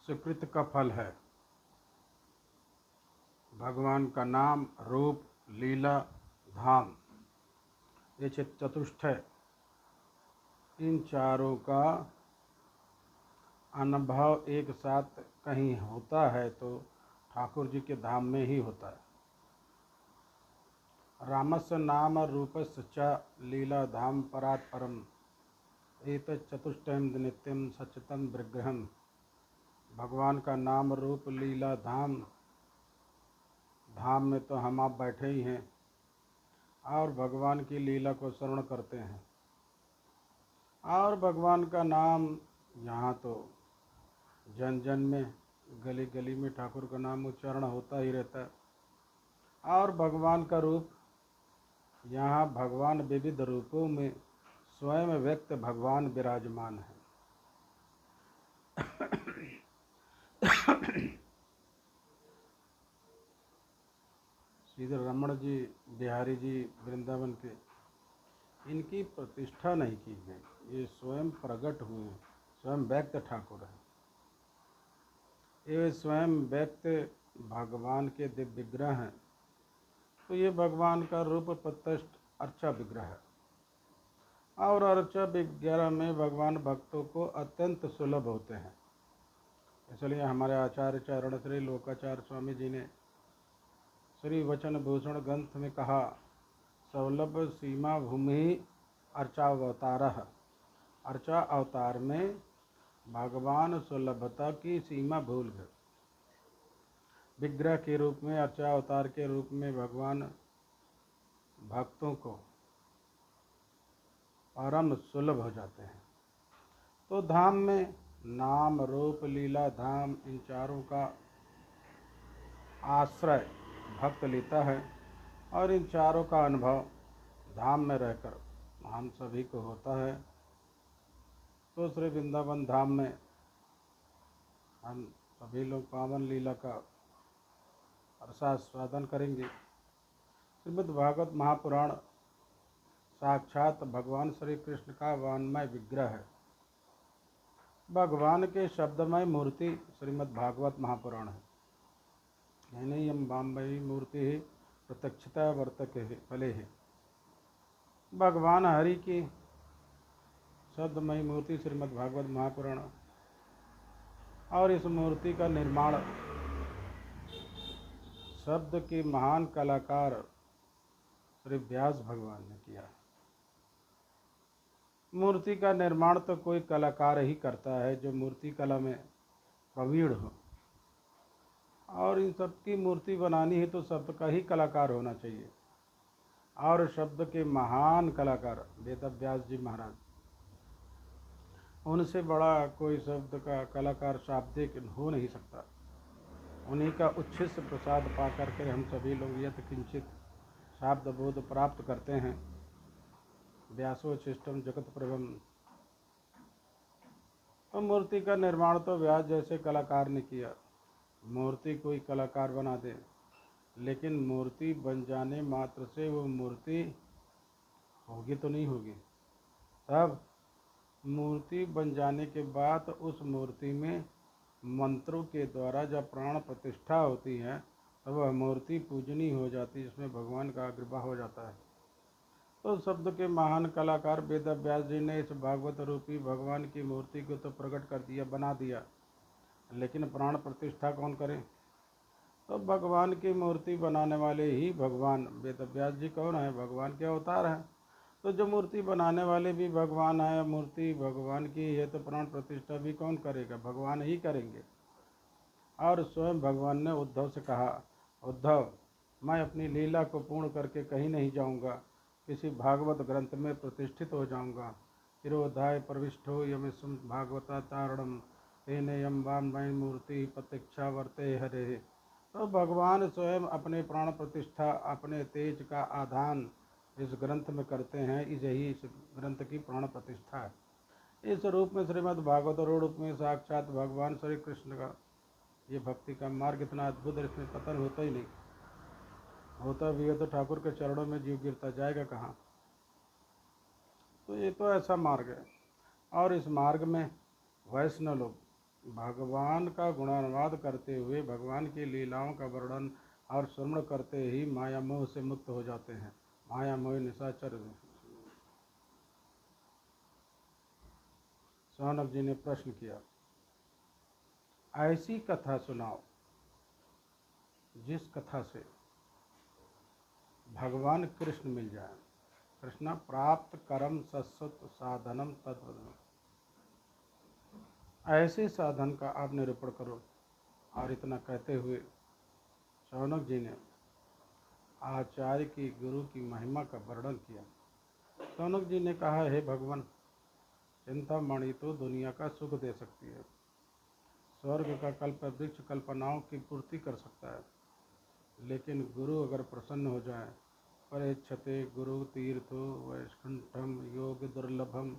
सुकृत का फल है। भगवान का नाम, रूप, लीला, धाम, ये चतुष्ट है। इन चारों का अनुभव एक साथ कहीं होता है तो ठाकुर जी के धाम में ही होता है। रामस्य नाम रूपस्य च लीला धाम परात् परम एतत् चतुष्टयं नित्यं सच्चितं विग्रहम्। भगवान का नाम, रूप, लीला, धाम, धाम में तो हम आप बैठे ही हैं और भगवान की लीला को श्रवण करते हैं। और भगवान का नाम यहाँ तो जन जन में, गली गली में ठाकुर का नाम उच्चारण होता ही रहता है। और भगवान का रूप, यहाँ भगवान विविध रूपों में स्वयं व्यक्त भगवान विराजमान है। श्री रमण जी, बिहारी जी वृंदावन के, इनकी प्रतिष्ठा नहीं की गई, ये स्वयं प्रकट हुए, स्वयं व्यक्त ठाकुर हैं। ये स्वयं व्यक्त भगवान के दिव्य विग्रह हैं। तो ये भगवान का रूप प्रतिष्ठ अर्चा विग्रह है। और अर्चा विग्रह में भगवान भक्तों को अत्यंत सुलभ होते हैं। इसलिए हमारे आचार्य चरण श्री लोकाचार्य स्वामी जी ने श्री वचन भूषण ग्रंथ में कहा, सौलभ सीमा भूमि अर्चा अवतार। अर्चा अवतार में भगवान सुलभता की सीमा भूल गए। विग्रह के रूप में, अर्चा अवतार के रूप में भगवान भक्तों को परम सुलभ हो जाते हैं। तो धाम में नाम, रूप, लीला, धाम, इन चारों का आश्रय भक्त लेता है और इन चारों का अनुभव धाम में रहकर हम सभी को होता है। तो श्री वृंदावन धाम में हम सभी लोग पावन लीला का रसास्वादन करेंगे। श्रीमद् भागवत महापुराण साक्षात भगवान श्री कृष्ण का वान्मय विग्रह है। भगवान के शब्दमय मूर्ति श्रीमद् भागवत महापुराण है। यम बाम्बई मूर्ति ही प्रत्यक्षता वर्तक फले है। भगवान हरि की शब्दमय मूर्ति श्रीमद् भागवत महापुराण, और इस मूर्ति का निर्माण शब्द के महान कलाकार श्री व्यास भगवान ने किया। मूर्ति का निर्माण तो कोई कलाकार ही करता है जो मूर्ति कला में प्रवीण हो, और इन सब की मूर्ति बनानी है तो शब्द का ही कलाकार होना चाहिए। और शब्द के महान कलाकार वेद व्यास जी महाराज, उनसे बड़ा कोई शब्द का कलाकार शाब्दिक हो नहीं सकता। उन्हीं का उच्छिष्ट प्रसाद पा करके हम सभी लोग यत किंचित शाब्द बोध प्राप्त करते हैं। व्यासोच्छिष्टम जगत प्रभम। तो मूर्ति का निर्माण तो व्यास जैसे कलाकार ने किया। मूर्ति कोई कलाकार बना दे, लेकिन मूर्ति बन जाने मात्र से वो मूर्ति होगी तो नहीं होगी। तब मूर्ति बन जाने के बाद उस मूर्ति में मंत्रों के द्वारा जब प्राण प्रतिष्ठा होती है तो वह मूर्ति पूजनीय हो जाती है, जिसमें भगवान का आविर्भाव हो जाता है। तो शब्द के महान कलाकार वेद व्यास जी ने इस भागवत रूपी भगवान की मूर्ति को तो प्रकट कर दिया, बना दिया, लेकिन प्राण प्रतिष्ठा कौन करे? तो भगवान की मूर्ति बनाने वाले ही भगवान वेद व्यास जी कौन है? भगवान के अवतार हैं। तो जो मूर्ति बनाने वाले भी भगवान है, मूर्ति भगवान की है, तो प्राण प्रतिष्ठा भी कौन करेगा? भगवान ही करेंगे। और स्वयं भगवान ने उद्धव से कहा, उद्धव, मैं अपनी लीला को पूर्ण करके कहीं नहीं जाऊंगा, किसी भागवत ग्रंथ में प्रतिष्ठित हो जाऊंगा। तिरोधाय प्रविष्टो यमिस्म भागवता तारणम तेने यम वान्मय मूर्ति प्रतीक्षा वर्ते हरे। तो भगवान स्वयं अपने प्राण प्रतिष्ठा, अपने तेज का आधान इस ग्रंथ में करते हैं। यही इस ग्रंथ की प्राण प्रतिष्ठा है। इस रूप में श्रीमद् भागवत रूप में साक्षात भगवान श्री कृष्ण का ये भक्ति का मार्ग इतना अद्भुत है, इसमें पतन होता ही नहीं। होता भी है तो ठाकुर के चरणों में जीव गिरता जाएगा कहाँ? तो ये तो ऐसा मार्ग है। और इस मार्ग में वैष्णव लोग भगवान का गुणानुवाद करते हुए भगवान की लीलाओं का वर्णन और श्रवण करते ही माया मोह से मुक्त हो जाते हैं। माया मोह निशाचर। सौनक जी ने प्रश्न किया, ऐसी कथा सुनाओ जिस कथा से भगवान कृष्ण मिल जाए। कृष्ण प्राप्त कर्म सत्सत साधनम तत्वदम। ऐसे साधन का आप निरूपण करो। और इतना कहते हुए शौनक जी ने आचार्य की गुरु की महिमा का वर्णन किया। शौनक जी ने कहा, हे भगवान, चिंतामणि तो दुनिया का सुख दे सकती है, स्वर्ग का कल्प वृक्ष कल्पनाओं की पूर्ति कर सकता है, लेकिन गुरु अगर प्रसन्न हो जाए, परेक्षते गुरु तीर्थो वैकुंठम योग दुर्लभम।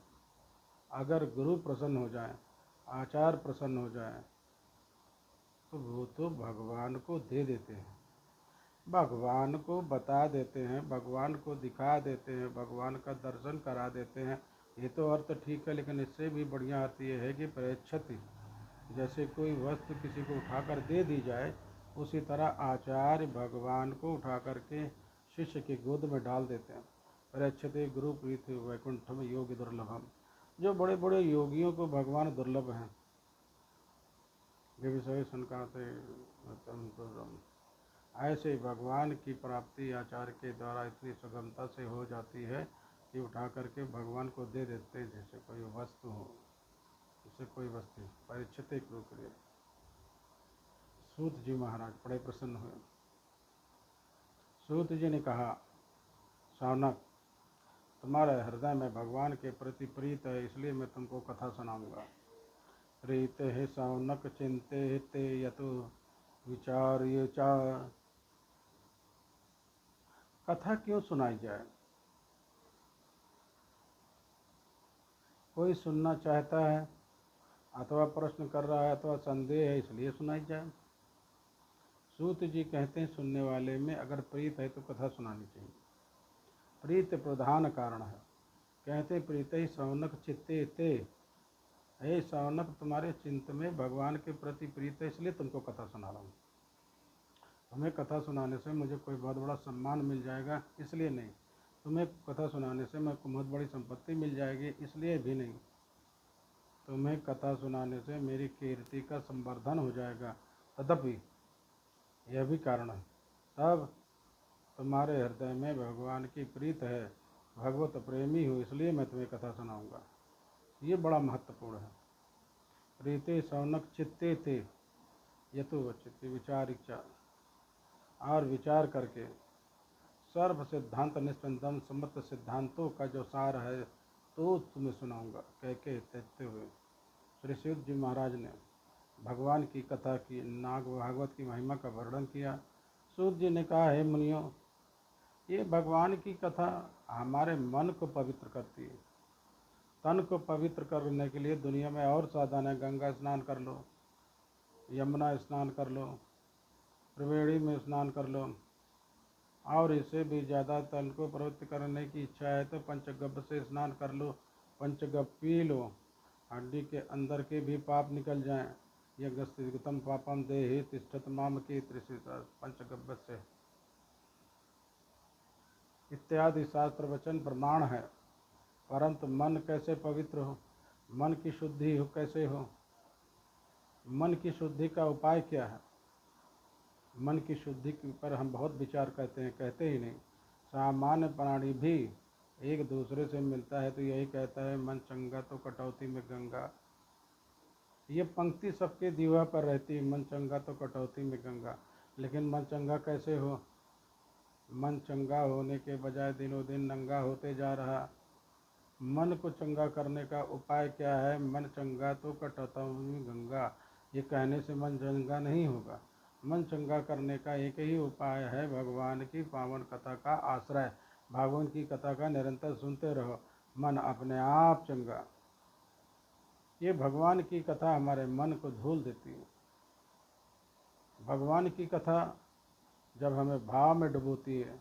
अगर गुरु प्रसन्न हो जाए, आचार्य प्रसन्न हो जाए, तो वो तो भगवान को दे देते हैं, भगवान को बता देते हैं, भगवान को दिखा देते हैं, भगवान का दर्शन करा देते हैं। ये तो अर्थ ठीक है, लेकिन इससे भी बढ़िया अर्थ ये है कि परेक्षति, जैसे कोई वस्तु किसी को उठाकर दे दी जाए, उसी तरह आचार्य भगवान को उठा करके शिष्य की गोद में डाल देते हैं। परेक्षते गुरु प्रीति वैकुंठम योग दुर्लभम। जो बड़े बड़े योगियों को भगवान दुर्लभ हैं, विषय संकाते ऐसे भगवान की प्राप्ति आचार्य के द्वारा इतनी सुगमता से हो जाती है कि उठा करके भगवान को दे देते हैं, जैसे कोई वस्तु हो, जैसे कोई वस्तु। परीक्षित रूप लिए सूत जी महाराज बड़े प्रसन्न हुए। सूत जी ने कहा, शौनक, तुम्हारे हृदय में भगवान के प्रति प्रीत है, इसलिए मैं तुमको कथा सुनाऊंगा। प्रीत है शौनक चिंते ते यतु विचार्य चा। कथा क्यों सुनाई जाए? कोई सुनना चाहता है, अथवा प्रश्न कर रहा है, अथवा संदेह है, इसलिए सुनाई जाए। सूत जी कहते हैं, सुनने वाले में अगर प्रीत है तो कथा सुनानी चाहिए। प्रीत प्रधान कारण है। कहते प्रीत ही शौनक चित्ते ते। हे शौनक, तुम्हारे चिंत में भगवान के प्रति प्रीत है, इसलिए तुमको कथा सुना रहा हूँ। तुम्हें कथा सुनाने से मुझे कोई बहुत बड़ा सम्मान मिल जाएगा, इसलिए नहीं। तुम्हें कथा सुनाने से मैं बहुत बड़ी संपत्ति मिल जाएगी, इसलिए भी नहीं। तुम्हें कथा सुनाने से मेरी कीर्ति का संवर्धन हो जाएगा, तदपि यह भी कारण है। तब तुम्हारे हृदय में भगवान की प्रीत है, भगवत प्रेमी हो, इसलिए मैं तुम्हें कथा सुनाऊंगा। ये बड़ा महत्वपूर्ण है। प्रीते शौनक चित्ते थे यतु वचित विचार इच्छा। और विचार करके सर्व सिद्धांत निस्पंदन समस्त सिद्धांतों का जो सार है तो तुम्हें सुनाऊंगा, कह के कहते हुए श्री सूत जी महाराज ने भगवान की कथा की, नाग भागवत की महिमा का वर्णन किया। सूत जी ने कहा, हे मुनियों, ये भगवान की कथा हमारे मन को पवित्र करती है। तन को पवित्र करने के लिए दुनिया में और साधन है। गंगा स्नान कर लो, यमुना स्नान कर लो, त्रिवेणी में स्नान कर लो, और इससे भी ज़्यादा तन को पवित्र करने की इच्छा है तो पंचगव्य से स्नान कर लो, पंचगव्य पी लो, हड्डी के अंदर के भी पाप निकल जाएं। यज्ञम पापम देहि तिष्ठत माम की त्रिशिता पंचगव्य से इत्यादि शास्त्र वचन प्रमाण है। परंतु मन कैसे पवित्र हो, मन की शुद्धि हो कैसे हो? मन की शुद्धि का उपाय क्या है? मन की शुद्धि पर हम बहुत विचार करते हैं, कहते ही नहीं। सामान्य प्राणी भी एक दूसरे से मिलता है तो यही कहता है, मन चंगा तो कटौती में गंगा। ये पंक्ति सबके दीवा पर रहती है, मन चंगा तो कटौती में गंगा। लेकिन मन चंगा कैसे हो? मन चंगा होने के बजाय दिनों दिन नंगा होते जा रहा। मन को चंगा करने का उपाय क्या है? मन चंगा तो कटौती में गंगा। ये कहने से मन चंगा नहीं होगा। मन चंगा करने का एक ही उपाय है, भगवान की पावन कथा का आश्रय। भगवान की कथा का निरंतर सुनते रहो, मन अपने आप चंगा। ये भगवान की कथा हमारे मन को धुल देती है। भगवान की कथा जब हमें भाव में डुबोती है,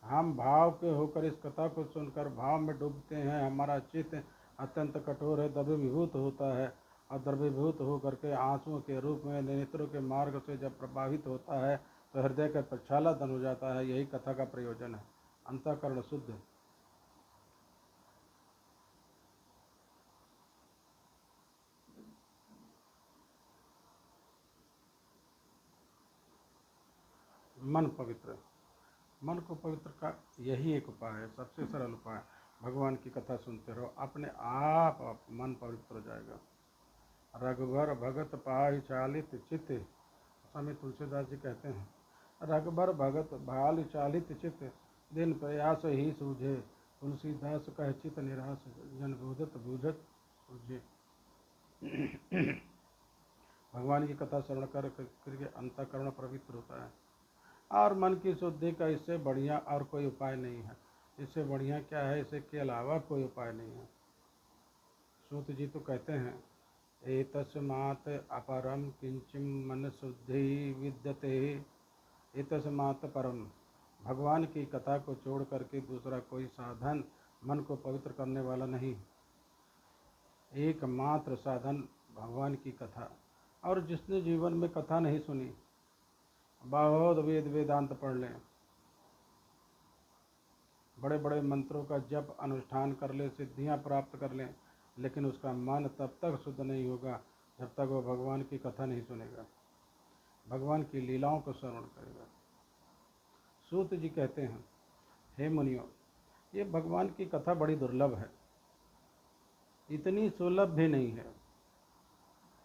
हम भाव के होकर इस कथा को सुनकर भाव में डूबते हैं, हमारा चित्त अत्यंत कठोर है, दबे विभूत होता है, और द्रवीभूत होकर के आंसुओं के रूप में नेत्रों के मार्ग से जब प्रभावित होता है तो हृदय का प्रक्षालन हो जाता है। यही कथा का प्रयोजन है। अंतःकरण शुद्ध, मन पवित्र। मन को पवित्र का यही एक उपाय है, सबसे सरल उपाय। भगवान की कथा सुनते रहो, अपने आप मन पवित्र हो जाएगा। रघुबर भगत पाहि चालित चित, स्वामी तुलसीदास जी कहते हैं, रघुबर भगत भाल चालित चित, दिन प्रयास ही सूझे, तुलसीदास कह चित निराश, जन बूझत बूझत सूझे। भगवान की कथा श्रवण करके अंतःकरण पवित्र होता है और मन की शुद्धि का इससे बढ़िया और कोई उपाय नहीं है। इससे बढ़िया क्या है, इसके अलावा कोई उपाय नहीं है। सूत जी तो कहते हैं, एतस्मात् अपरम किंचिम मन शुद्धि विद्यते, एतस्मात् परम, भगवान की कथा को छोड़ करके दूसरा कोई साधन मन को पवित्र करने वाला नहीं। एकमात्र साधन भगवान की कथा। और जिसने जीवन में कथा नहीं सुनी, बहुत वेद वेदांत पढ़ लें, बड़े बड़े मंत्रों का जप अनुष्ठान कर ले, सिद्धियां प्राप्त कर लें, लेकिन उसका मन तब तक शुद्ध नहीं होगा जब तक वह भगवान की कथा नहीं सुनेगा, भगवान की लीलाओं को श्रवण करेगा। सूत जी कहते हैं, हे मुनियों, ये भगवान की कथा बड़ी दुर्लभ है, इतनी सुलभ भी नहीं है।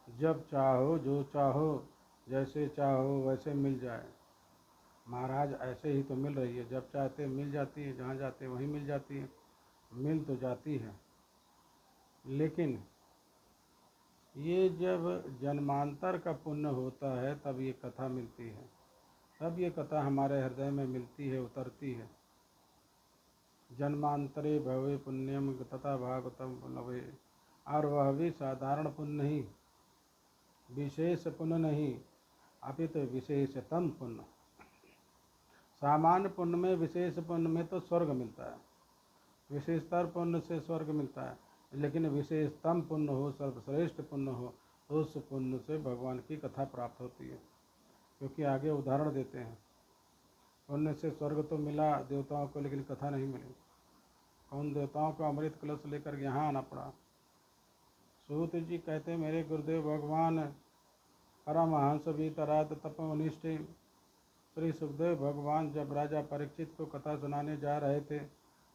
जब चाहो जो चाहो जैसे चाहो वैसे मिल जाए। महाराज ऐसे ही तो मिल रही है, जब चाहते मिल जाती है, जहाँ जाते वहीं मिल जाती है। मिल तो जाती है, लेकिन ये जब जन्मांतर का पुण्य होता है तब ये कथा मिलती है, तब ये कथा हमारे हृदय में मिलती है, उतरती है। जन्मांतरे भवे पुण्यम तथा भागवतम लवे, और वह भी साधारण पुण्य नहीं, विशेष पुण्य नहीं, अपितु विशेषतम पुण्य। सामान्य पुण्य में, विशेष पुण्य में तो स्वर्ग मिलता है, विशेषतर पुण्य से स्वर्ग मिलता है, लेकिन विशेषतम पुण्य हो, सर्वश्रेष्ठ पुण्य हो, तो उस पुण्य से भगवान की कथा प्राप्त होती है। क्योंकि आगे उदाहरण देते हैं, पुण्य से स्वर्ग तो मिला देवताओं को, लेकिन कथा नहीं मिली। उन देवताओं को अमृत कलश लेकर यहाँ आना पड़ा। सूत जी कहते, मेरे गुरुदेव भगवान परमहंस वीतराग तपोनिष्ठ श्री सुखदेव भगवान जब राजा परीक्षित को कथा सुनाने जा रहे थे,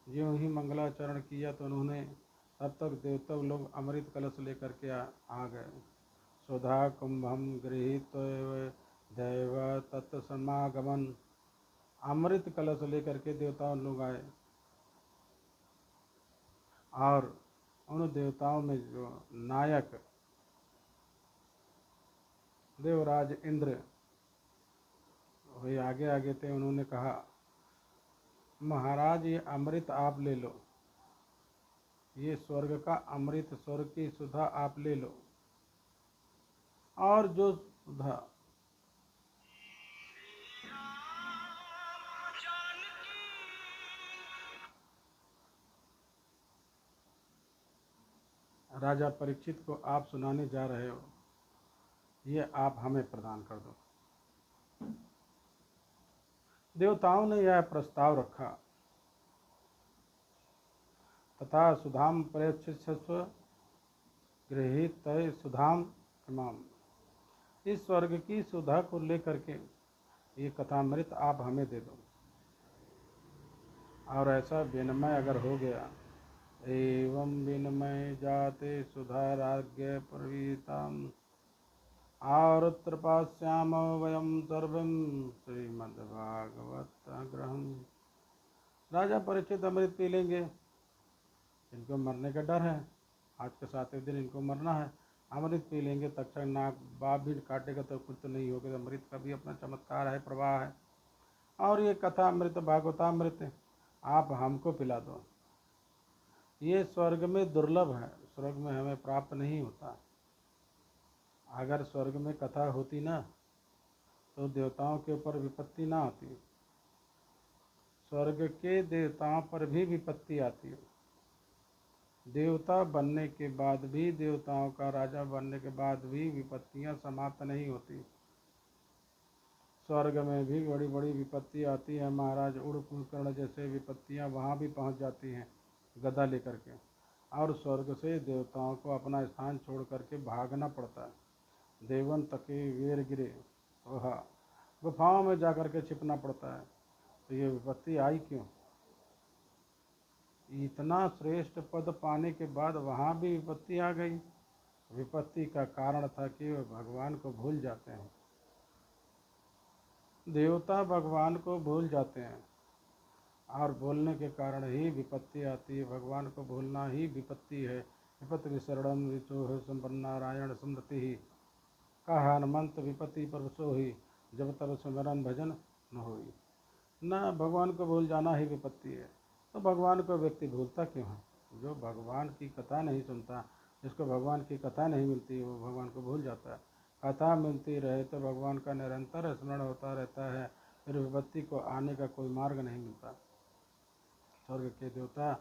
ज्यों ही मंगलाचरण किया तो उन्होंने, तब तक देवता लोग अमृत कलश लेकर के आ गए। सुधा कुंभम गृहीत देव तत्समागमन, अमृत कलश लेकर के देवताओं लोग आए और उन देवताओं में जो नायक देवराज इंद्र वही आगे आगे थे। उन्होंने कहा, महाराज ये अमृत आप ले लो, ये स्वर्ग का अमृत, स्वर्ग की सुधा आप ले लो। और जो सुधा राजा परीक्षित को आप सुनाने जा रहे हो, ये आप हमें प्रदान कर दो। देवताओं ने यह प्रस्ताव रखा। तथा सुधाम परीक्षित गृहीत तय सुधाम इमाम, इस स्वर्ग की सुधा को लेकर के ये कथामृत आप हमें दे दो। और ऐसा विनिमय अगर हो गया, एवं विनिमय जाते सुधा राज्ञ प्रवीताम और त्रिपाश्याम वयम सर्वम श्रीमद्भागवत ग्रहम। राजा परीक्षित अमृत पी लेंगे, इनको मरने का डर है, आज के 7वें दिन इनको मरना है। अमृत पी लेंगे, तक्षक नाग बाप भी काटेगा तो कुछ तो नहीं होगा। अमृत का भी अपना चमत्कार है, प्रवाह है। और ये कथा अमृत भागवतामृत आप हमको पिला दो। ये स्वर्ग में दुर्लभ है, स्वर्ग में हमें प्राप्त नहीं होता। अगर स्वर्ग में कथा होती ना तो देवताओं के ऊपर विपत्ति ना आती, स्वर्ग के देवताओं पर भी विपत्ति आती है। देवता बनने के बाद भी, देवताओं का राजा बनने के बाद भी विपत्तियां समाप्त नहीं होती। स्वर्ग में भी बड़ी बड़ी विपत्ति आती है महाराज। उड़ कुंभकर्ण जैसे विपत्तियां वहाँ भी पहुँच जाती हैं गदा लेकर के, और स्वर्ग से देवताओं को अपना स्थान छोड़ करके भागना पड़ता है। देवन तके वीर गिरे, वह गुफाओं में जाकर के छिपना पड़ता है। तो ये विपत्ति आई क्यों? इतना श्रेष्ठ पद पाने के बाद वहाँ भी विपत्ति आ गई। विपत्ति का कारण था कि वे भगवान को भूल जाते हैं। देवता भगवान को भूल जाते हैं और भूलने के कारण ही विपत्ति आती है। भगवान को भूलना ही विपत्ति है। विपत्ति विसरणम ऋतु संपन्नारायण स्मृति ही कहा हनुमंत विपत्ति परसो ही जब तब स्मरण भजन न होई। न भगवान को भूल जाना ही विपत्ति है। तो भगवान को व्यक्ति भूलता क्यों है? जो भगवान की कथा नहीं सुनता, जिसको भगवान की कथा नहीं मिलती, वो भगवान को भूल जाता है। कथा मिलती रहे तो भगवान का निरंतर स्मरण होता रहता है, फिर विपत्ति को आने का कोई मार्ग नहीं मिलता। स्वर्ग के देवता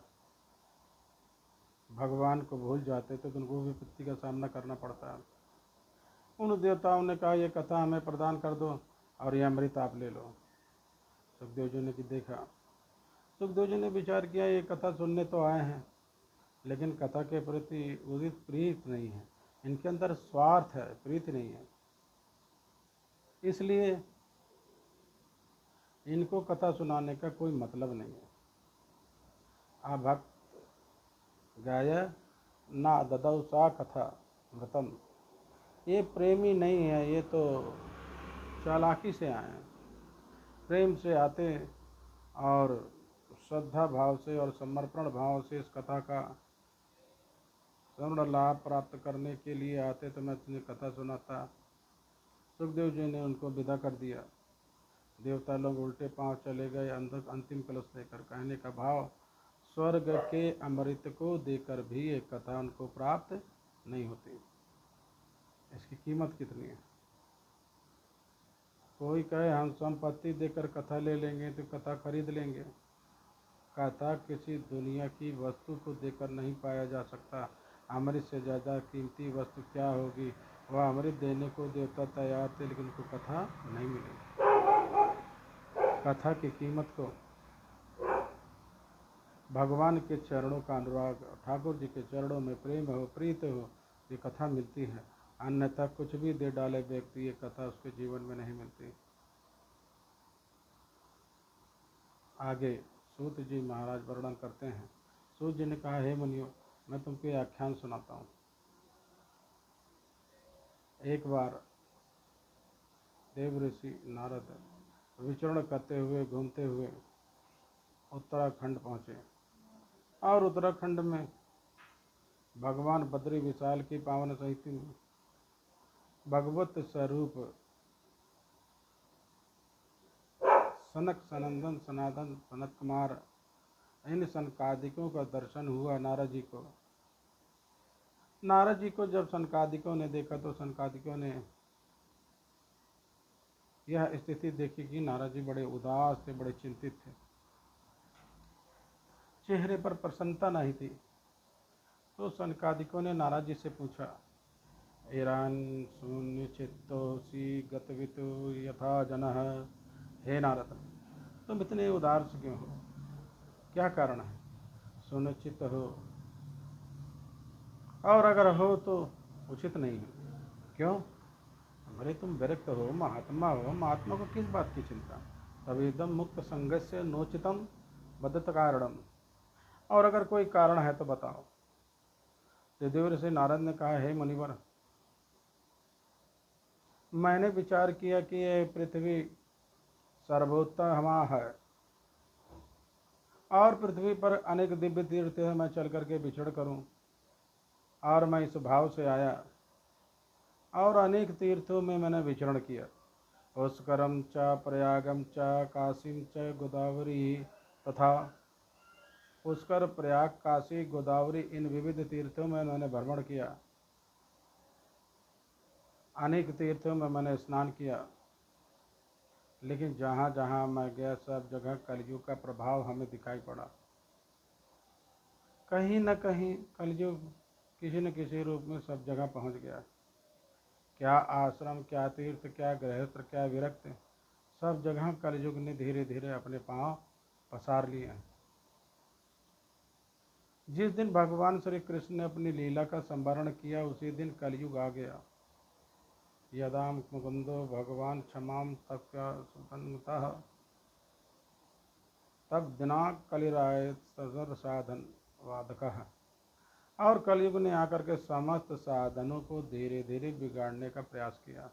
भगवान को भूल जाते तो उनको विपत्ति का सामना करना पड़ता है। उन देवताओं ने कहा ये कथा हमें प्रदान कर दो और यह अमृत आप ले लो। सुखदेव जी ने देखा, सुखदेव जी ने विचार किया ये कथा सुनने तो आए हैं, लेकिन कथा के प्रति उदित प्रीत नहीं है, इनके अंदर स्वार्थ है, प्रीति नहीं है। इसलिए इनको कथा सुनाने का कोई मतलब नहीं है। आ भक्त गाय ना ददौ सा कथा मृतम, ये प्रेमी नहीं है, ये तो चालाकी से आए हैं। प्रेम से आते और श्रद्धा भाव से और समर्पण भाव से इस कथा का पूर्ण लाभ प्राप्त करने के लिए आते तो मैं तुम्हें कथा सुनाता। सुखदेव जी ने उनको विदा कर दिया। देवता लोग उल्टे पांव चले गए अंदर अंतिम कलश लेकर। कहने का भाव, स्वर्ग के अमृत को देकर भी एक कथा उनको प्राप्त नहीं होती। इसकी कीमत कितनी है? कोई कहे हम संपत्ति देकर कथा ले लेंगे तो कथा खरीद लेंगे। कथा किसी दुनिया की वस्तु को देकर नहीं पाया जा सकता। अमृत से ज़्यादा कीमती वस्तु क्या होगी? वह अमृत देने को देवता तैयार थे, लेकिन उनको कथा नहीं मिली। कथा की कीमत को, भगवान के चरणों का अनुराग, ठाकुर जी के चरणों में प्रेम हो, प्रीत हो, ये कथा मिलती है। अन्यथा कुछ भी दे डाले व्यक्ति, ये कथा उसके जीवन में नहीं मिलती। आगे सूत जी महाराज वर्णन करते हैं। सूत जी ने कहा, हे मुनियो, मैं तुमको ये आख्यान सुनाता हूँ। एक बार देव ऋषि नारद विचरण करते हुए, घूमते हुए उत्तराखंड पहुँचे, और उत्तराखंड में भगवान बद्री विशाल की पावन सहित में भगवत स्वरूप सनक सनंदन सनातन सनत कुमार इन सनकादिकों का दर्शन हुआ नारद जी को। नारद जी को जब सनकादिकों ने देखा तो सनकादिकों ने यह स्थिति देखी कि नारद जी बड़े उदास थे, बड़े चिंतित थे, चेहरे पर प्रसन्नता नहीं थी। तो सनकादिकों ने नारद जी से पूछा, ईरान शून्य चित्तोसी गतवितु यथा जनः। हे नारद, तुम इतने उदास क्यों हो? क्या कारण है? सुनिश्चित हो, और अगर हो तो उचित नहीं है। क्यों? अरे तुम विरक्त हो, महात्मा हो, महात्मा को किस बात की चिंता? तवेदम मुक्त संगस्य नोचितम बदत कारणम। और अगर कोई कारण है तो बताओ। देवदेव से नारद ने कहा, हे मुनिवर, मैंने विचार किया कि ये पृथ्वी सर्वोत्तमा है और पृथ्वी पर अनेक दिव्य तीर्थ हैं, मैं चल करके विचरण करूं। और मैं इस भाव से आया और अनेक तीर्थों में मैंने विचरण किया। पुष्करम च प्रयागम च काशीम च गोदावरी, तथा पुष्कर, प्रयाग, काशी, गोदावरी, इन विविध तीर्थों में मैंने भ्रमण किया। अनेक तीर्थों में मैंने स्नान किया, लेकिन जहाँ जहाँ मैं गया सब जगह कलयुग का प्रभाव हमें दिखाई पड़ा। कहीं न कहीं कलयुग किसी न किसी रूप में सब जगह पहुंच गया। क्या आश्रम, क्या तीर्थ, क्या गृहस्थ, क्या विरक्त, सब जगह कलयुग ने धीरे धीरे अपने पांव पसार लिए हैं। जिस दिन भगवान श्री कृष्ण ने अपनी लीला का संवरण किया उसी दिन कलयुग आ गया। यदा मुकुंदो भगवान क्षमाम तप्य सुतन्वतः तब दिनांक कलिराय सजर साधन वादक। और कलयुग ने आकर के समस्त साधनों को धीरे धीरे बिगाड़ने का प्रयास किया।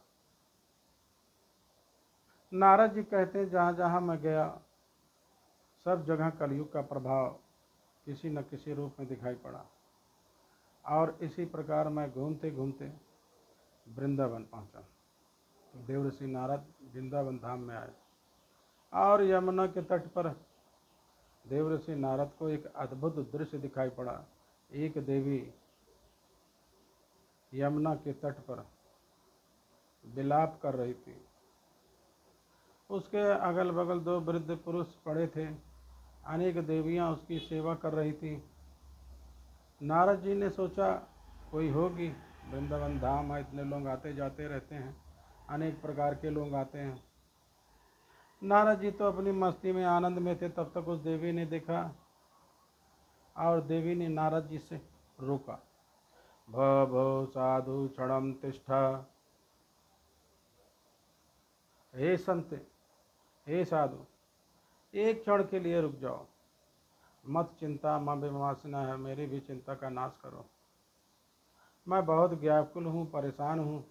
नारद जी कहते हैं जहाँ जहाँ मैं गया सब जगह कलयुग का प्रभाव किसी न किसी रूप में दिखाई पड़ा। और इसी प्रकार मैं घूमते घूमते वृंदावन पहुँचा। देवऋषि नारद वृंदावन धाम में आए और यमुना के तट पर देवऋषि नारद को एक अद्भुत दृश्य दिखाई पड़ा। एक देवी यमुना के तट पर विलाप कर रही थी। उसके अगल बगल दो वृद्ध पुरुष पड़े थे। अनेक देवियां उसकी सेवा कर रही थी। नारद जी ने सोचा कोई होगी, वृंदावन धाम है, इतने लोग आते जाते रहते हैं, अनेक प्रकार के लोग आते हैं। नारद जी तो अपनी मस्ती में आनंद में थे। तब तक उस देवी ने देखा और देवी ने नारद जी से रोका। भो भो साधु क्षणम तिष्ठ, हे संत, हे साधु, एक क्षण के लिए रुक जाओ। मत चिंता माँ विमवासना है, मेरी भी चिंता का नाश करो। मैं बहुत व्याकुल हूँ, परेशान हूँ,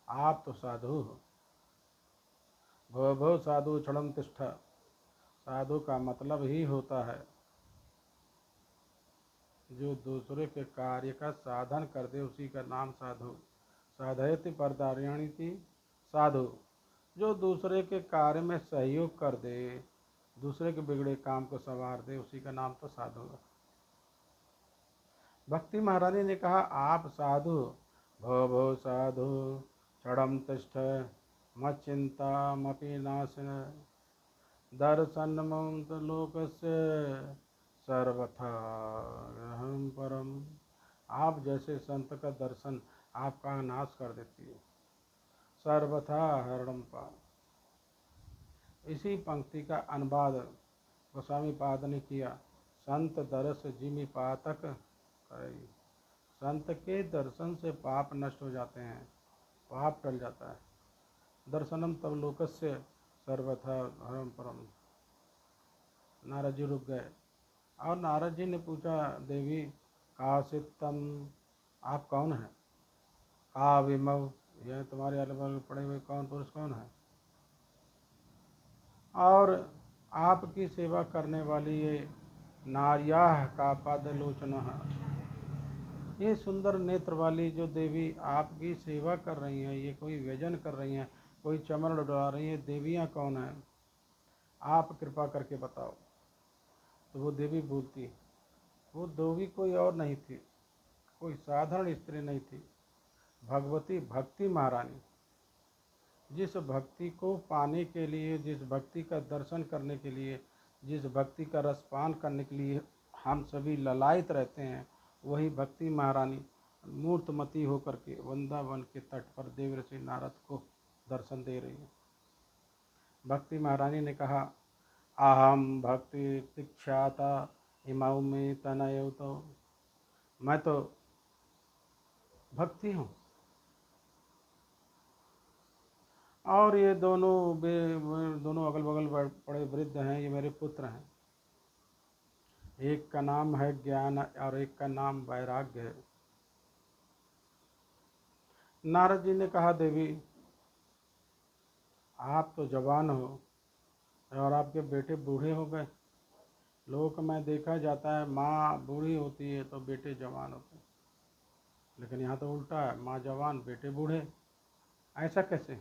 आप तो साधु हो। भो भो साधु क्षणम तिष्ठ, साधु का मतलब ही होता है जो दूसरे के कार्य का साधन कर दे, उसी का नाम साधु। साधयति परदार्याणीति साधु, जो दूसरे के कार्य में सहयोग कर दे, दूसरे के बिगड़े काम को संवार दे, उसी का नाम तो साधु है। भक्ति महारानी ने कहा आप साधु, भो भो साधु क्षणम तिष्ठ मच्चिंतामपि नाशन दर्शनमं लोकस्य सर्वथा अहम परम। आप जैसे संत का दर्शन आपका नाश कर देती है, सर्वथा हरणम पार। इसी पंक्ति का अनुवाद गोस्वामी पाद ने किया। संत दरस जिमि पातक करई, संत के दर्शन से पाप नष्ट हो जाते हैं, पाप टल जाता है। दर्शनम तब लोकस्य सर्वथा हरम परम। नारद जी रुक गए और नारद जी ने पूछा देवी कासितम, आप कौन हैं? का विमव, यह तुम्हारे अलग अलग पड़े हुए कौन पुरुष कौन है? और आपकी सेवा करने वाली ये नार्याह का पादलोचना, ये सुंदर नेत्र वाली जो देवी आपकी सेवा कर रही हैं, ये कोई व्यजन कर रही हैं, कोई चमन उड़ा रही हैं, देवियाँ कौन हैं? आप कृपा करके बताओ। तो वो देवी बोलती, वो देवी कोई और नहीं थी, कोई साधारण स्त्री नहीं थी, भगवती भक्ति महारानी। जिस भक्ति को पाने के लिए, जिस भक्ति का दर्शन करने के लिए, जिस भक्ति का रसपान करने के लिए हम सभी ललायत रहते हैं, वही भक्ति महारानी मूर्तमती होकर के वृंदावन के तट पर देवऋषि नारद को दर्शन दे रही है। भक्ति महारानी ने कहा अहम भक्ति दीक्षाता इमाऊ में तनय, तो मैं तो भक्ति हूँ। और ये दोनों अगल बगल पड़े वृद्ध हैं, ये मेरे पुत्र हैं। एक का नाम है ज्ञान और एक का नाम वैराग्य है। नारद जी ने कहा देवी आप तो जवान हो और आपके बेटे बूढ़े हो गए। लोक में देखा जाता है माँ बूढ़ी होती है तो बेटे जवान होते हैं, लेकिन यहाँ तो उल्टा है, माँ जवान बेटे बूढ़े, ऐसा कैसे?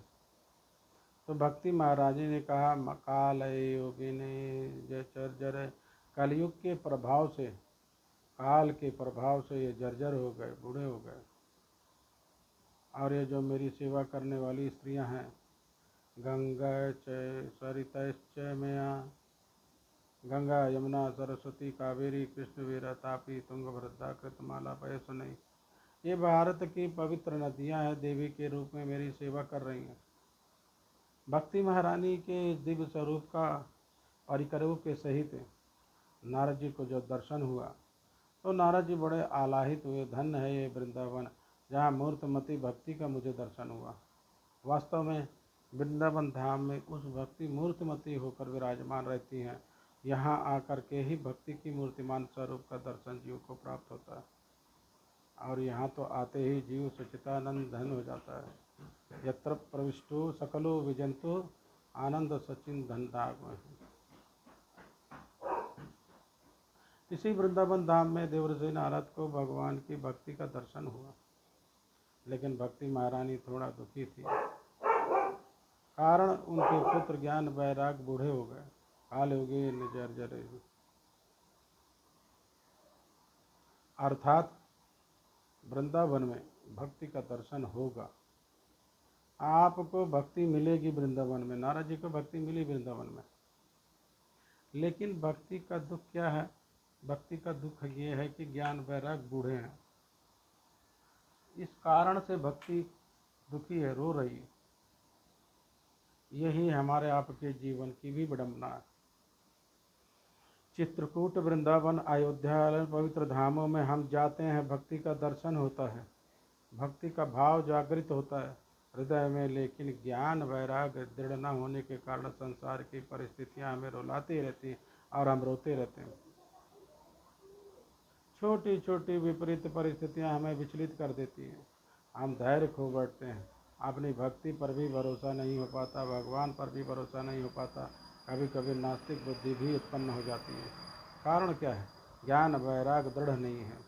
तो भक्ति महाराजी ने कहा काल योगिनी जय चर्जर, कलयुग के प्रभाव से, काल के प्रभाव से ये जर्जर हो गए, बूढ़े हो गए। और ये जो मेरी सेवा करने वाली स्त्रियां हैं, गंगा च सरितश्च मया, गंगा यमुना सरस्वती कावेरी कृष्णवेरा तापी तुंगभद्रा कृतमाला पयसुनई। ये भारत की पवित्र नदियां हैं, देवी के रूप में मेरी सेवा कर रही हैं। भक्ति महारानी के दिव्य स्वरूप का परिकरों के सहित नारद जी को जब दर्शन हुआ तो नारद जी बड़े आलाहित हुए। धन्य है ये वृंदावन, जहाँ मूर्तमती भक्ति का मुझे दर्शन हुआ। वास्तव में वृंदावन धाम में उस भक्ति मूर्तिमती होकर विराजमान रहती हैं। यहाँ आकर के ही भक्ति की मूर्तिमान स्वरूप का दर्शन जीव को प्राप्त होता है, और यहाँ तो आते ही जीव सच्चिदानंद धन हो जाता है। यत्र प्रविष्टो सकलो विजंतो आनंद सचिन धन दाग में। इसी वृंदावन धाम में देवर्षि नारद को भगवान की भक्ति का दर्शन हुआ, लेकिन भक्ति महारानी थोड़ा दुखी थी। कारण उनके पुत्र ज्ञान वैराग बूढ़े हो गए, काल योगे निर्जरे। अर्थात वृंदावन में भक्ति का दर्शन होगा, आपको भक्ति मिलेगी वृंदावन में। नारद जी को भक्ति मिली वृंदावन में, लेकिन भक्ति का दुख क्या है? भक्ति का दुख ये है कि ज्ञान वैराग बूढ़े हैं। इस कारण से भक्ति दुखी है, रो रही है। यही हमारे आपके जीवन की भी विडंबना है। चित्रकूट, वृंदावन, अयोध्या पवित्र धामों में हम जाते हैं, भक्ति का दर्शन होता है, भक्ति का भाव जागृत होता है हृदय में, लेकिन ज्ञान वैराग दृढ़ न होने के कारण संसार की परिस्थितियां हमें रुलाती रहती हैं और हम रोते रहते हैं। छोटी छोटी विपरीत परिस्थितियां हमें विचलित कर देती हैं, हम धैर्य खो बैठते हैं, अपनी भक्ति पर भी भरोसा नहीं हो पाता, भगवान पर भी भरोसा नहीं हो पाता। कभी कभी नास्तिक बुद्धि भी उत्पन्न हो जाती है। कारण क्या है? ज्ञान वैराग दृढ़ नहीं है।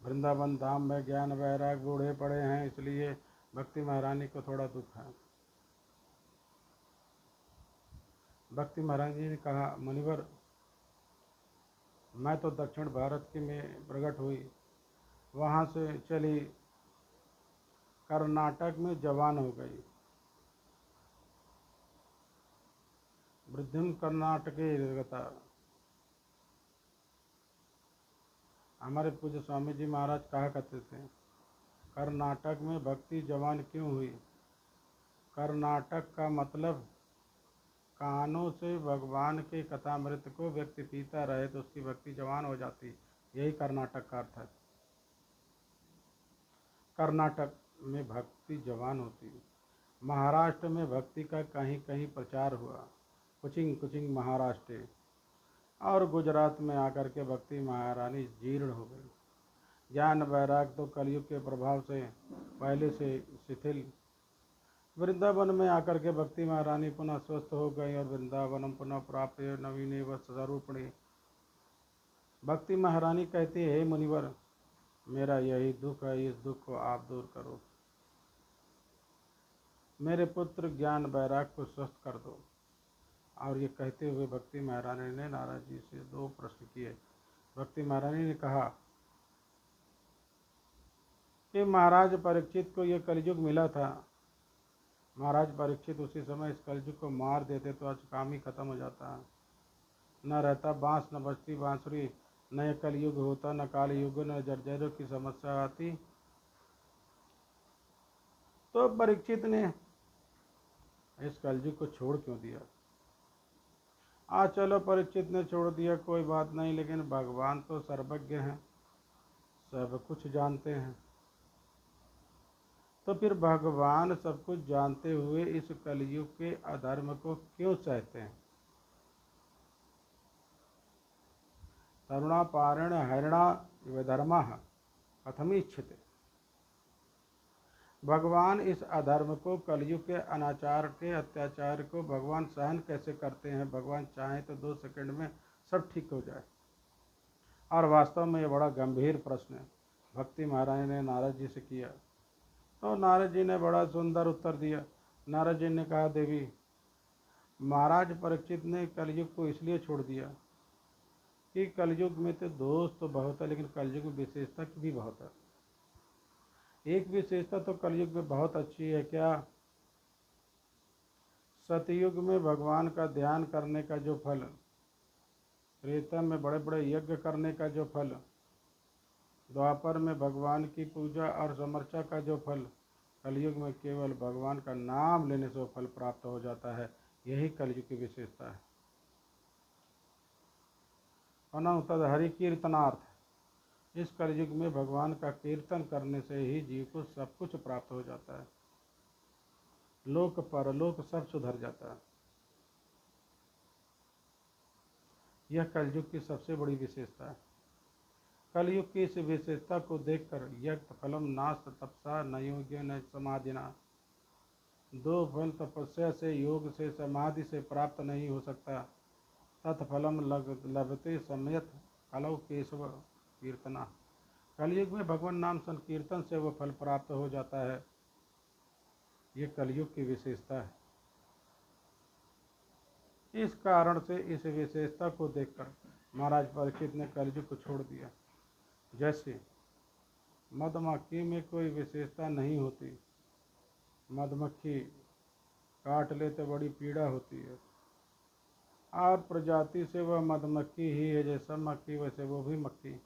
वृंदावन धाम में ज्ञान वैराग बूढ़े पड़े हैं, इसलिए भक्ति महारानी को थोड़ा दुख है। भक्ति महारानी ने कहा, मुनिवर, मैं तो दक्षिण भारत के में प्रकट हुई, वहाँ से चली कर्नाटक में जवान हो गई। वृद्धिम कर्नाटके निर्गता। हमारे पूज्य स्वामी जी महाराज कहा करते थे, कर्नाटक में भक्ति जवान क्यों हुई? कर्नाटक का मतलब कानों से भगवान के कथामृत को व्यक्ति पीता रहे तो उसकी भक्ति जवान हो जाती, यही कर्नाटक का अर्थ है। कर्नाटक में भक्ति जवान होती। महाराष्ट्र में भक्ति का कहीं कहीं प्रचार हुआ, कुचिंग कुचिंग महाराष्ट्र, और गुजरात में आकर के भक्ति महारानी जीर्ण हो गई। ज्ञान वैराग तो कलयुग के प्रभाव से पहले से शिथिल। वृंदावन में आकर के भक्ति महारानी पुनः स्वस्थ हो गई और वृंदावनम पुनः प्राप्त नवीन व स्वरूपणी। भक्ति महारानी कहती है, हे मुनिवर, मेरा यही दुख है, इस दुख को आप दूर करो, मेरे पुत्र ज्ञान वैराग को स्वस्थ कर दो। और ये कहते हुए भक्ति महारानी ने नारद जी से 2 प्रश्न किए। भक्ति महारानी ने कहा कि महाराज परीक्षित को ये कलयुग मिला था, महाराज परीक्षित उसी समय इस कलयुग को मार देते तो आज काम ही खत्म हो जाता, न रहता बांस न बजती बांसुरी, न ये कलयुग होता, न काल युग, न जर्जरों की समस्या आती। तो परीक्षित ने इस कलयुग को छोड़ क्यों दिया? चलो परीक्षित ने छोड़ दिया, कोई बात नहीं, लेकिन भगवान तो सर्वज्ञ हैं, सब कुछ जानते हैं। तो फिर भगवान सब कुछ जानते हुए इस कलयुग के अधर्म को क्यों सहते हैं? तरुणापारण हरिणा विधर्मा कथमीक्षित। भगवान इस अधर्म को, कलयुग के अनाचार के अत्याचार को भगवान सहन कैसे करते हैं? भगवान चाहें तो 2 सेकंड में सब ठीक हो जाए। और वास्तव में ये बड़ा गंभीर प्रश्न है भक्ति महारानी ने नारद जी से किया। तो नारद जी ने बड़ा सुंदर उत्तर दिया। नारद जी ने कहा, देवी, महाराज परीक्षित ने कलयुग को इसलिए छोड़ दिया कि कलयुग में तो दोष तो बहुत है, लेकिन कलयुग में विशेषता भी बहुत है। एक विशेषता तो कलयुग में बहुत अच्छी है, क्या? सतयुग में भगवान का ध्यान करने का जो फल, त्रेता में बड़े बड़े यज्ञ करने का जो फल, द्वापर में भगवान की पूजा और समर्चा का जो फल, कलयुग में केवल भगवान का नाम लेने से वो फल प्राप्त हो जाता है। यही कलयुग की विशेषता है। अनंत तद हरि कीर्तनार्थ, इस कलयुग में भगवान का कीर्तन करने से ही जीव को सब कुछ प्राप्त हो जाता है। लोक परलोक सब सुधर जाता है। यह कलयुग की सबसे बड़ी विशेषता है। कलयुग की इस विशेषता को देखकर यज्ञ फलम नास्त तपसा न योग्य न समाधिना, दो फल तपस्या से, योग से, समाधि से प्राप्त नहीं हो सकता। तत्फलम लभते समयत कलौ केशव कीर्तना, कलयुग में भगवान नाम संकीर्तन से वह फल प्राप्त हो जाता है। ये कलयुग की विशेषता है। इस कारण से इस विशेषता को देखकर महाराज परीक्षित ने कलयुग को छोड़ दिया। जैसे मधुमक्खी में कोई विशेषता नहीं होती, मधुमक्खी काट ले तो बड़ी पीड़ा होती है, और प्रजाति से वह मधुमक्खी ही है, जैसा मक्खी वैसे वो भी मक्खी।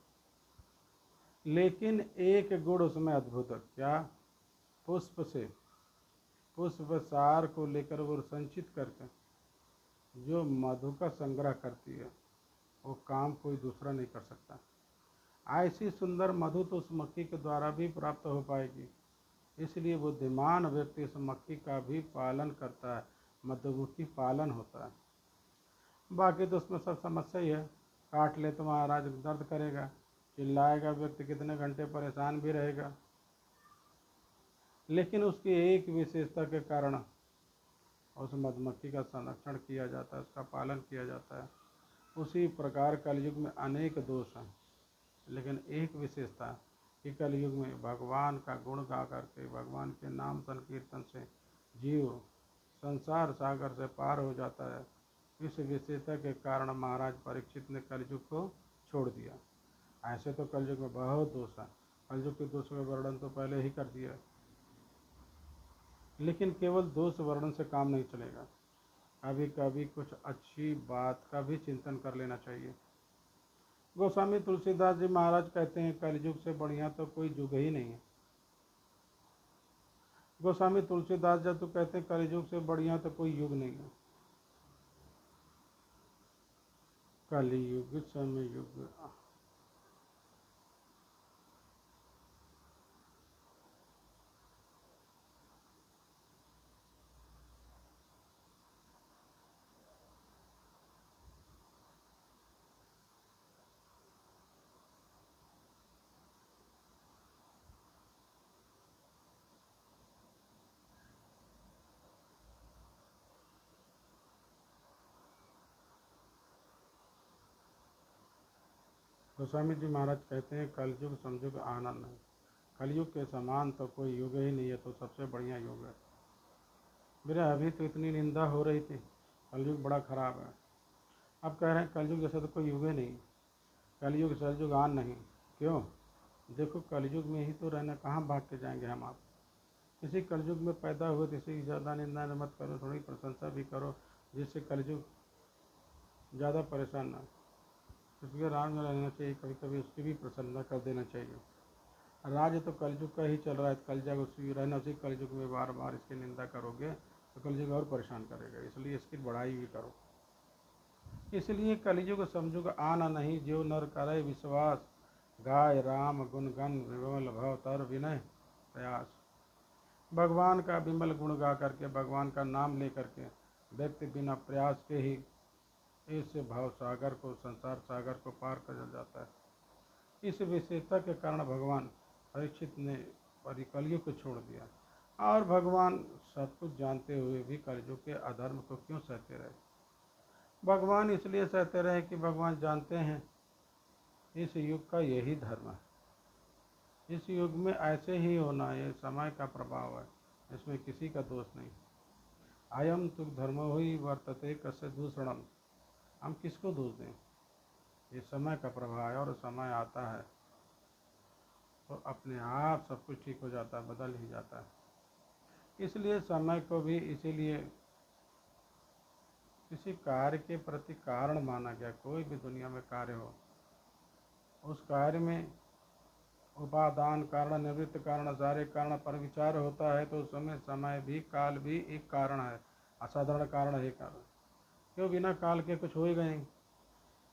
लेकिन एक गुण उसमें अद्भुत है, क्या? पुष्प से पुष्प सार को लेकर वो संचित करके जो मधु का संग्रह करती है, वो काम कोई दूसरा नहीं कर सकता। ऐसी सुंदर मधु तो उस मक्खी के द्वारा भी प्राप्त हो पाएगी। इसलिए बुद्धिमान व्यक्ति उस मक्खी का भी पालन करता है, मधुमक्खी पालन होता है। बाकी तो उसमें सब समस्या ही है, काट ले तो महाराज दर्द करेगा, चिल्लाएगा व्यक्ति, कितने घंटे परेशान भी रहेगा। लेकिन उसकी एक विशेषता के कारण उस मधुमक्खी का संरक्षण किया जाता है, उसका पालन किया जाता है। उसी प्रकार कलयुग में अनेक दोष हैं, लेकिन एक विशेषता कि कलयुग में भगवान का गुण गा करके, भगवान के नाम संकीर्तन से जीव संसार सागर से पार हो जाता है। इस विशेषता के कारण महाराज परीक्षित ने कलयुग को छोड़ दिया। ऐसे तो कलयुग में बहुत दोष हैं, कलयुग के दोष का वर्णन तो पहले ही कर दिया, लेकिन केवल दोष वर्णन से काम नहीं चलेगा। कभी कभी कुछ अच्छी बात का भी चिंतन कर लेना चाहिए। गोस्वामी तुलसीदास जी महाराज कहते हैं कलयुग से बढ़िया तो कोई युग ही नहीं है। गोस्वामी तुलसीदास जी तो कहते हैं कलयुग से बढ़िया तो कोई युग नहीं है। कलयुग समय युग, गोस्वामी जी महाराज कहते हैं कलयुग समयुग आनंद है। कलयुग के समान तो कोई युग ही नहीं है, तो सबसे बढ़िया युग है। मेरे अभी तो इतनी निंदा हो रही थी, कलयुग बड़ा खराब है। अब कह रहे हैं कलयुग जैसा तो कोई युग ही नहीं, कलयुग सलयुग आन नहीं। क्यों? देखो कलयुग में ही तो रहना, कहाँ भाग के जाएंगे हम आप। इसी कलयुग में पैदा हुए तो इसी की ज़्यादा निंदा मत करो, थोड़ी प्रशंसा भी करो, जिससे कलयुग ज़्यादा परेशान ना। इसलिए राज में रहना चाहिए, कभी कभी उसकी भी प्रशंसा कर देना चाहिए। राज तो कलयुग का ही चल रहा है, कलयुग उसी रहना, उसी कलयुग में बार बार इसकी निंदा करोगे तो कलयुग और परेशान करेगा, इसलिए इसकी बढ़ाई भी करो। इसलिए कलयुग समयुग आना नहीं, जो नर करे विश्वास, गाय राम गुण गण विमल भव तर विनय प्रयास। भगवान का विमल गुण गा करके, भगवान का नाम ले करके व्यक्ति बिना प्रयास के ही इस भाव सागर को, संसार सागर को पार कर जाता है। इस विशेषता के कारण भगवान परीक्षित ने कलयुग को छोड़ दिया, और भगवान सब कुछ जानते हुए भी कलयुग के अधर्म को क्यों सहते रहे? भगवान इसलिए सहते रहे कि भगवान जानते हैं इस युग का यही धर्म है, इस युग में ऐसे ही होना, ये समय का प्रभाव है, इसमें किसी का दोष नहीं। अयम तुक धर्मो ही वर्तते कस्य दूषणम, हम किसको दोष दें? ये समय का प्रभाव है, और समय आता है तो अपने आप सब कुछ ठीक हो जाता है, बदल ही जाता है। इसलिए समय को भी इसीलिए किसी कार्य के प्रति कारण माना गया। कोई भी दुनिया में कार्य हो, उस कार्य में उपादान कारण निवृत्त कारण सारे कारण पर विचार होता है, तो समय समय भी काल भी एक कारण है, असाधारण कारण है कारण। क्यों, बिना काल के कुछ हो ही गए,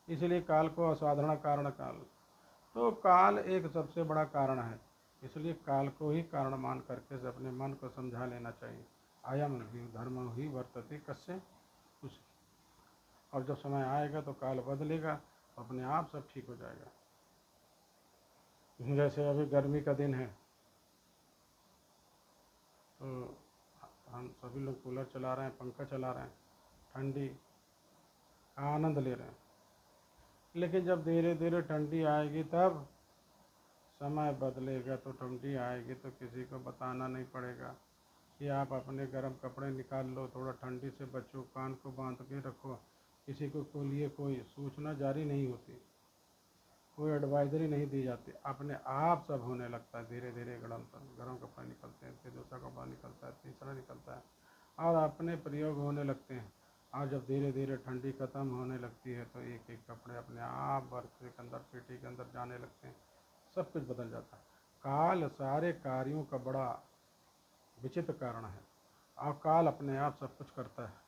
इसलिए काल को असाधारण कारण काल। तो काल एक सबसे बड़ा कारण है, इसलिए काल को ही कारण मान करके अपने मन को समझा लेना चाहिए। अयम ही धर्म ही वर्तते कस्य कुछ। और जब समय आएगा तो काल बदलेगा, अपने आप सब ठीक हो जाएगा। जैसे अभी गर्मी का दिन है, तो हम सभी लोग कूलर चला रहे हैं, पंखा चला रहे हैं, ठंडी का आनंद ले रहे हैं। लेकिन जब धीरे धीरे ठंडी आएगी, तब समय बदलेगा, तो ठंडी आएगी तो किसी को बताना नहीं पड़ेगा कि आप अपने गर्म कपड़े निकाल लो, थोड़ा ठंडी से बचो, कान को बांध के रखो। किसी को लिए कोई सूचना जारी नहीं होती, कोई एडवाइजरी नहीं दी जाती, अपने आप सब होने लगता है। धीरे धीरे गर्म कपड़े निकलते हैं, फिर दूसरा कपड़ा निकलता है, तीसरा निकलता है, और अपने प्रयोग होने लगते हैं। और जब धीरे धीरे ठंडी ख़त्म होने लगती है, तो एक एक कपड़े अपने आप बर्थे के अंदर, पेटी के अंदर जाने लगते हैं, सब कुछ बदल जाता है। काल सारे कार्यों का बड़ा विचित्र कारण है, और काल अपने आप सब कुछ करता है,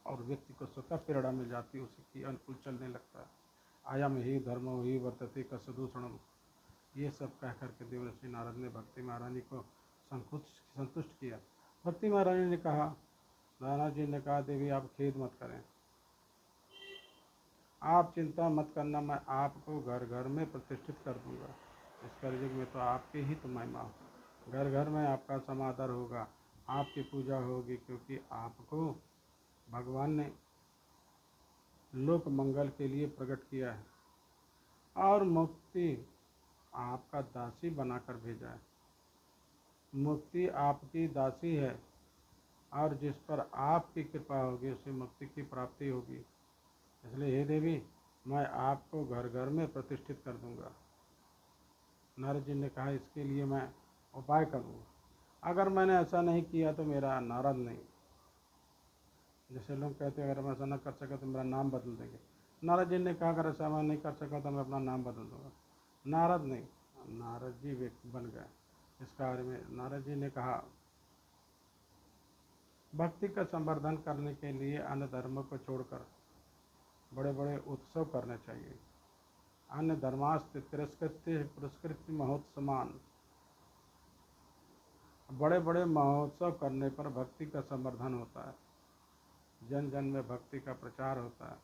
और व्यक्ति को स्वतः प्रेरणा मिल जाती है, उसी की अनुकूल चलने लगता है। अयम ही धर्मो ही वर्तते कसदूषणम। ये सब कह करके देवर्षि नारद ने भक्ति महारानी को संतुष्ट किया। भक्ति महारानी ने कहा, नारद जी ने कहा, देवी आप खेद मत करें, आप चिंता मत करना, मैं आपको घर घर में प्रतिष्ठित कर दूंगा। इस कलयुग में तो आपकी ही तो महिमा हो, घर घर में आपका समादर होगा, आपकी पूजा होगी, क्योंकि आपको भगवान ने लोक मंगल के लिए प्रकट किया है, और मुक्ति आपका दासी बनाकर भेजा है। मुक्ति आपकी दासी है, और जिस पर आपकी कृपा होगी उसे मुक्ति की प्राप्ति होगी। इसलिए हे देवी, मैं आपको घर घर में प्रतिष्ठित कर दूंगा। नारद जी ने कहा, इसके लिए मैं उपाय करूँगा। अगर मैंने ऐसा नहीं किया तो मेरा नारद नहीं। जैसे लोग कहते हैं, अगर मैं ऐसा न कर सका तो मेरा नाम बदल देंगे। नारद जी ने कहा, अगर ऐसा मैं नहीं कर सका तो मैं अपना नाम बदल दूंगा। नारद नहीं, नारद जी व्यक्ति बन गए इस कार्य में। नारद जी ने कहा, भक्ति का संवर्धन करने के लिए अन्य धर्मों को छोड़कर बड़े बड़े उत्सव करने चाहिए। अन्य धर्मास्त्र तिरस्कृत्य पुरस्कृत्य महोत्समान। बड़े बड़े महोत्सव करने पर भक्ति का संवर्धन होता है, जन जन में भक्ति का प्रचार होता है,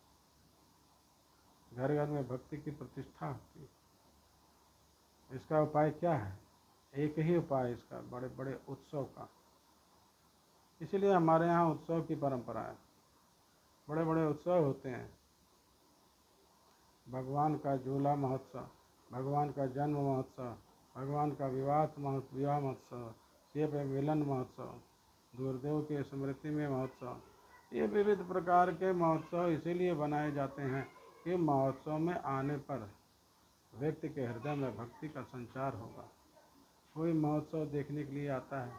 घर घर में भक्ति की प्रतिष्ठा होती है। इसका उपाय क्या है? एक ही उपाय है इसका, बड़े बड़े उत्सव का। इसलिए हमारे यहाँ उत्सव की परंपरा है, बड़े बड़े उत्सव होते हैं। भगवान का झूला महोत्सव, भगवान का जन्म महोत्सव, भगवान का विवाह महोत्सव, शिव मिलन महोत्सव, गुरुदेव के स्मृति में महोत्सव। ये विविध प्रकार के महोत्सव इसीलिए बनाए जाते हैं कि महोत्सव में आने पर व्यक्ति के हृदय में भक्ति का संचार होगा। कोई महोत्सव देखने के लिए आता है,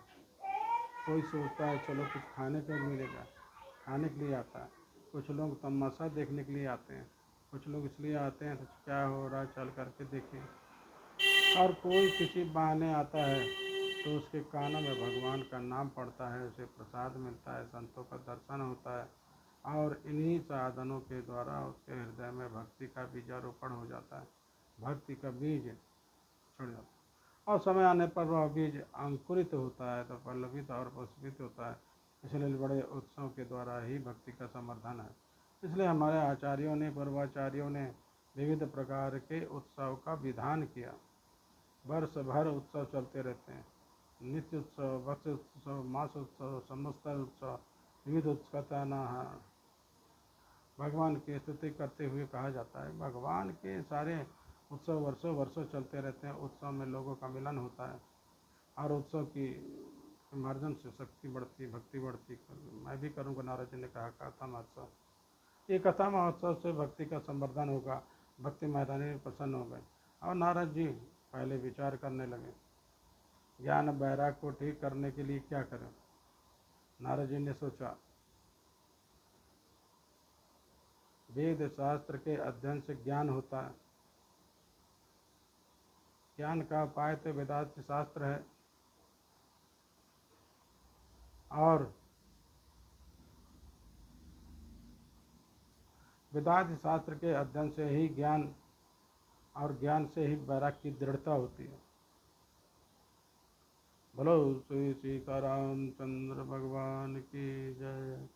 कोई सोचता है चलो कुछ खाने को मिलेगा, खाने के लिए आता है। कुछ लोग तमाशा देखने के लिए आते हैं, कुछ लोग इसलिए आते हैं तो क्या हो रहा है चल करके देखें। और कोई किसी बहाने आता है तो उसके कानों में भगवान का नाम पड़ता है, उसे प्रसाद मिलता है, संतों का दर्शन होता है, और इन्हीं साधनों के द्वारा उसके हृदय में भक्ति का बीजारोपण हो जाता है, भक्ति का बीज छुड़ जाता है। और समय आने पर वह बीज अंकुरित होता है, तो पल्लवित और पुष्पित होता है। इसलिए बड़े उत्सव के द्वारा ही भक्ति का संवर्धन है। इसलिए हमारे आचार्यों ने, पूर्वाचार्यों ने विविध प्रकार के उत्सव का विधान किया। वर्ष भर उत्सव चलते रहते हैं, नित्य उत्सव, वर्ष उत्सव, मास उत्सव, संवत्सर उत्सव, विविध उत्सव का नाम भगवान की स्तुति करते हुए कहा जाता है। भगवान के सारे उत्सव वर्षों वर्षों चलते रहते हैं। उत्सव में लोगों का मिलन होता है, और उत्सव की मार्जन से शक्ति बढ़ती, भक्ति बढ़ती। मैं भी करूँगा, नारद जी ने कहा, कथा महोत्सव। ये कथा महोत्सव से भक्ति का संवर्धन होगा। भक्ति महारानी प्रसन्न हो गए, और नारद जी पहले विचार करने लगे, ज्ञान बैराग को ठीक करने के लिए क्या करें। नारद जी ने सोचा, वेद शास्त्र के अध्ययन से ज्ञान होता है। ज्ञान का उपाय तो वेदांत शास्त्र है, और वेदांत शास्त्र के अध्ययन से ही ज्ञान, और ज्ञान से ही वैराग्य की दृढ़ता होती है। बोलो श्री सीतारामचंद्र भगवान की जय।